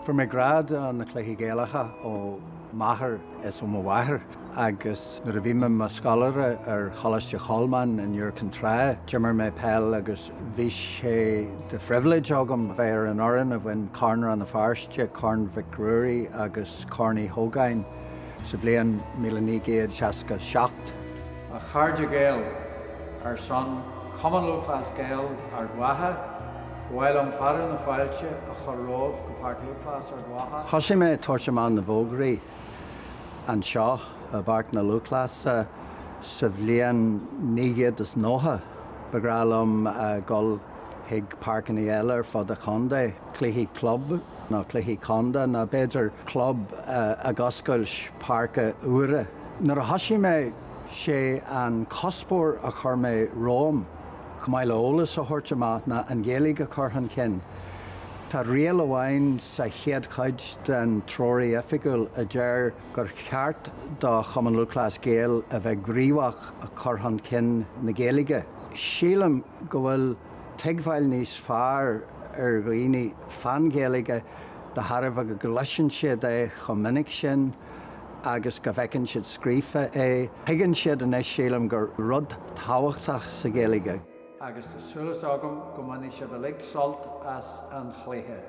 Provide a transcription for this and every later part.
For my grad an na Gradam Gaeilge ó Machar is obair agus na bhí me scoláire ar Choláiste Cholman in Uachtaráin Jimmer me pell agus bhí sé de privilege agam bheith an oran a bhain carnar an na farste Carn Vicruary agus Carní Hógain sa bbliain 1967. A Chairde Gael ar son Common Low Class Gael ar Gwaha while an fara na fáilte a choróh go Park Low Class ar Gwaha. Thosaigh me torthaí na bhógraí an seo a bhart na Low Class sa bbliain 1990 begrálum gol hig Park na Eile fad a Conde cluichí club na cluichí Conde na beidir club a goscail Park a Ure. Nar a thosaigh me sé an cospóir a chur me Rome Cumáile ólas a thuirte maith na an Gaeilge a churthan cin. Tá rial amháin sa chéad chuid den tróirí oifigiúil a deir gur cheart do Common Low Class Gael a bheith gríomhach a churthan cin na Gaeilge. Sílim go bhfuil teagmhail níos fearr ar dhaoine fan Gaeilge de tharbh a go leisin siad é chomh minic sin agus go bhfeiceann siad scríofa é. Thuigeann siad in sílim gur rud táhachtach sa Gaeilge. Agus de sulas agam go mbeidh sé bheith sult as an chluiche.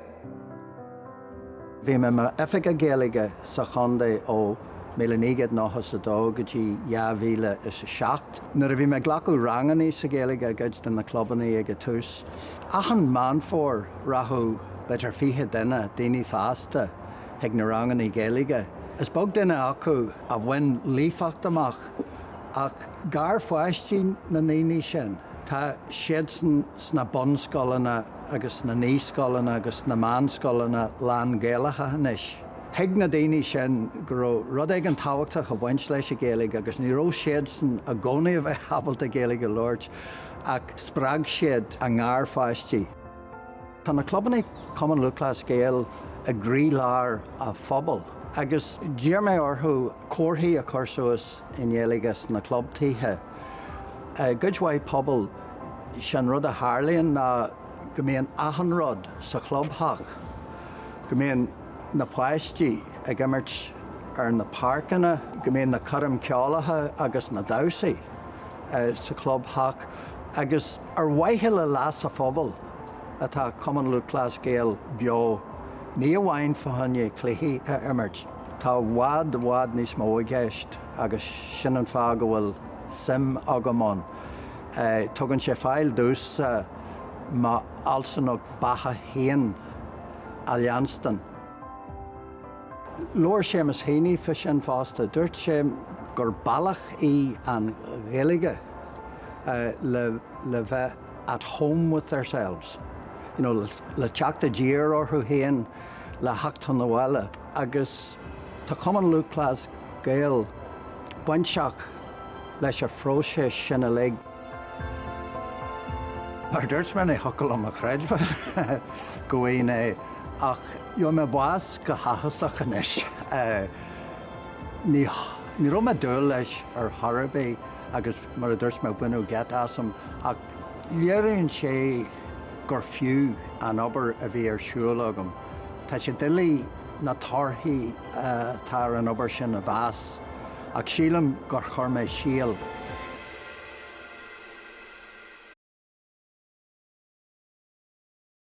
Bhí me oifige Gaeilge sa Conde ó 1992 go dtí 2007. Nuair a bhí me ghlacu ranganí sa Gaeilge gcuid den na clubbaní ag tús. Achan man fór rathú beidir 20 daoine fásta ag na ranganí Gaeilge. Is bog duine acu a bhain líofacht amach ach gar fáistí na naoine sin. Tá siad sna bonscolanna agus na níoscolanna agus na manscolanna lán Gaeilge hanis. Thuig na daoine sin go rud ag an táhachtach a bhaint leis a Gaeilge agus ní ró siad a gcónaí a bheith habalta Gaeilge Lord ach sprág siad a ngár fáistí. Tá na clubbanna Common Low Class Gael a grí lár a phobal. Agus dír mé orthú comharthaí a chur suas in Gaeilge na club tithe. Gudhhaid pobl sin rud a Harlaíonn na go mbíonn achan rud sa clubthach. Go mbíonn na páistí ag imirt ar na parcanna, go mbíonn na cuirim ceolaithe agus na domsaí sa clubthach. Agus ar mhaithe le leas a phobal atá Common Low Class Gael beo ní amháin fahanne cluichí a imirt. Tá bhád níos mó i gceist agus sin an fá go bhfuil sim agamán. Tugann sé fáil dús má alsanach batha haon allianstan. Lóir sé mas haoine fa sin fásta, dúirt sé gur bailach í an Gaeilge le bheith at home with themselves. You know, le teachta dír orthú haon le heachtain na bhaile. Agus tá Common Low Class Gael bainteach leis a phróisis sin a le. Mar dúirt me é hocail am a chreidmhar go bhfuin é ach jo me bás go hachasach inis. Ní raibh me dul leis ar thorabí agus mar a dúirt me buinú get asam ach léironn sé gur fiú an obair a bhí ar siúl agam. Tá sé duilí na torthaí tá an obair sin a bheas ach sílim gur chur mé síol